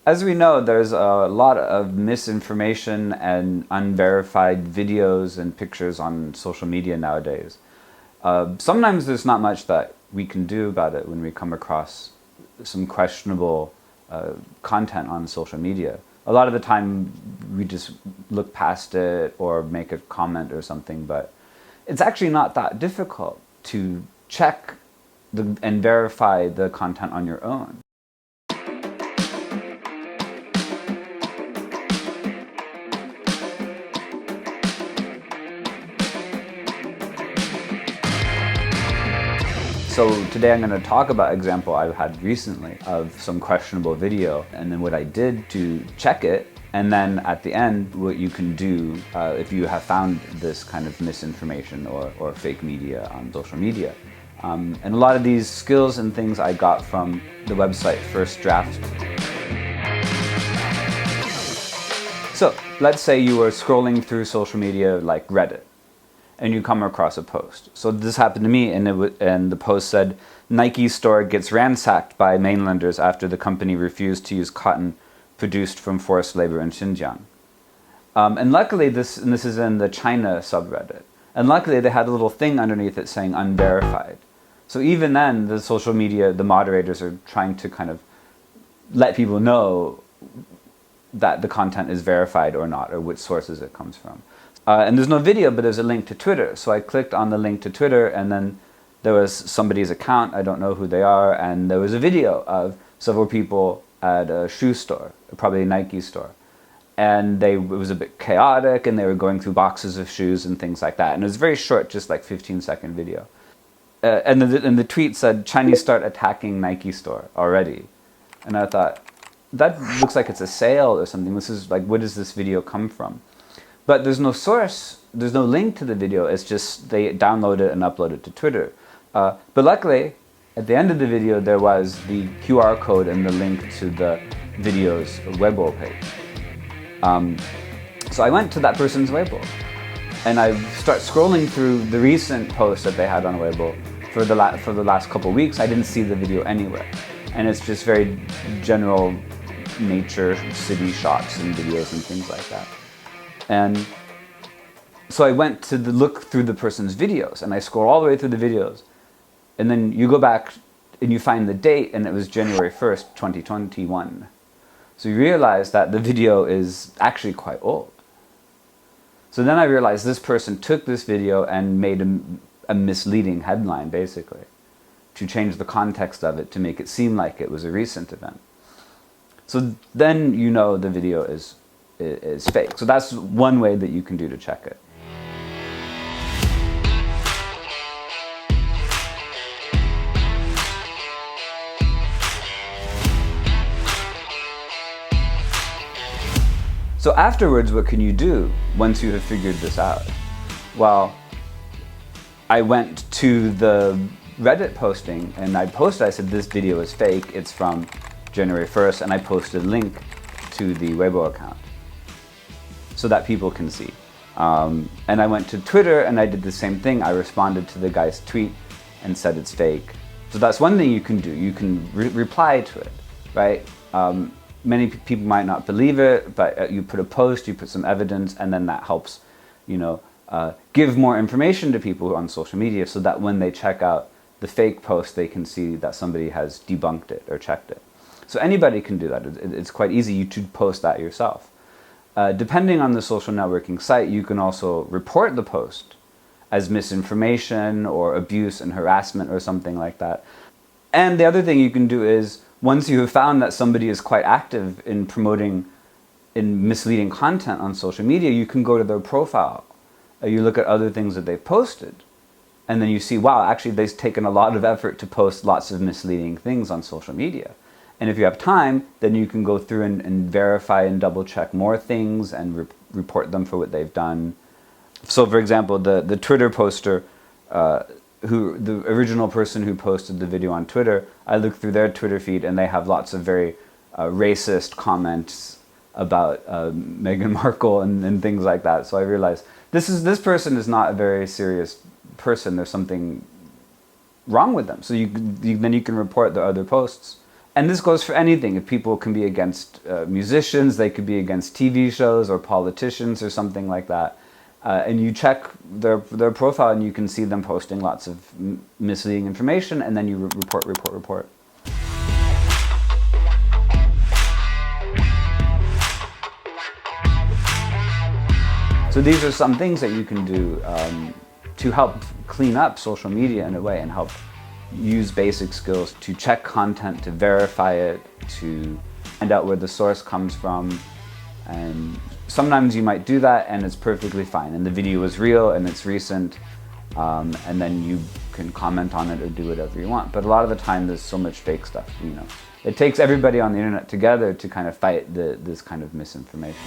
As we know, there's a lot of misinformation and unverified videos and pictures on social media nowadays. Sometimes there's not much that we can do about it when we come across some questionable content on social media. A lot of the time we just look past it or make a comment or something, but it's actually not that difficult to check and verify the content on your own. So today I'm going to talk about an example I've had recently of some questionable video, and then what I did to check it, and then at the end what you can do if you have found this kind of misinformation or fake media on social media. And a lot of these skills and things I got from the website First Draft. So let's say you were scrolling through social media like Reddit, and you come across a post. So this happened to me, and the post said, Nike store gets ransacked by mainlanders after the company refused to use cotton produced from forced labor in Xinjiang. And luckily, this is in the China subreddit, and luckily they had a little thing underneath it saying unverified. So even then, the social media, the moderators are trying to kind of let people know that the content is verified or not, or which sources it comes from. And there's no video, but there's a link to Twitter. So I clicked on the link to Twitter, and then there was somebody's account, I don't know who they are, and there was a video of several people at a shoe store, probably a Nike store. And it was a bit chaotic, and they were going through boxes of shoes and things like that. And it was very short, just like 15-second video. And the tweet said, Chinese start attacking Nike store already. And I thought, that looks like it's a sale or something. This is like, where does this video come from? But there's no source, there's no link to the video, it's just they download it and upload it to Twitter. But luckily, at the end of the video, there was the QR code and the link to the video's Weibo page. So I went to that person's Weibo, and I start scrolling through the recent posts that they had on Weibo for the last couple of weeks. I didn't see the video anywhere. And it's just very general nature, city shots and videos and things like that. And so I went to look through the person's videos, and I scroll all the way through the videos. And then you go back and you find the date, and it was January 1st, 2021. So you realize that the video is actually quite old. So then I realized this person took this video and made a misleading headline, basically, to change the context of it to make it seem like it was a recent event. So then you know the video is fake. So that's one way that you can do to check it. So afterwards, what can you do once you have figured this out? Well, I went to the Reddit posting, and I said, this video is fake, it's from January 1st, and I posted a link to the Weibo account so that people can see. And I went to Twitter, and I did the same thing. I responded to the guy's tweet and said it's fake. So that's one thing you can do. You can reply to it, right? Many people might not believe it, but you put a post, you put some evidence, and then that helps, give more information to people on social media so that when they check out the fake post, they can see that somebody has debunked it or checked it. So anybody can do that. It's quite easy. You to post that yourself. Depending on the social networking site, you can also report the post as misinformation or abuse and harassment or something like that. And the other thing you can do is, once you have found that somebody is quite active in promoting misleading content on social media, you can go to their profile. You look at other things that they've posted, and then you see, wow, actually they've taken a lot of effort to post lots of misleading things on social media. And if you have time, then you can go through and verify and double check more things and report them for what they've done. So for example, the Twitter poster, the original person who posted the video on Twitter, I looked through their Twitter feed, and they have lots of very racist comments about Meghan Markle and things like that. So I realized this person is not a very serious person. There's something wrong with them. So then you can report the other posts. And this goes for anything. If people can be against musicians, they could be against TV shows or politicians or something like that. And you check their profile and you can see them posting lots of misleading information, and then you report. So these are some things that you can do to help clean up social media in a way, and help use basic skills to check content, to verify it, to find out where the source comes from. And sometimes you might do that and it's perfectly fine, and the video is real and it's recent, and then you can comment on it or do whatever you want. But a lot of the time there's so much fake stuff, you know. It takes everybody on the internet together to kind of fight this kind of misinformation.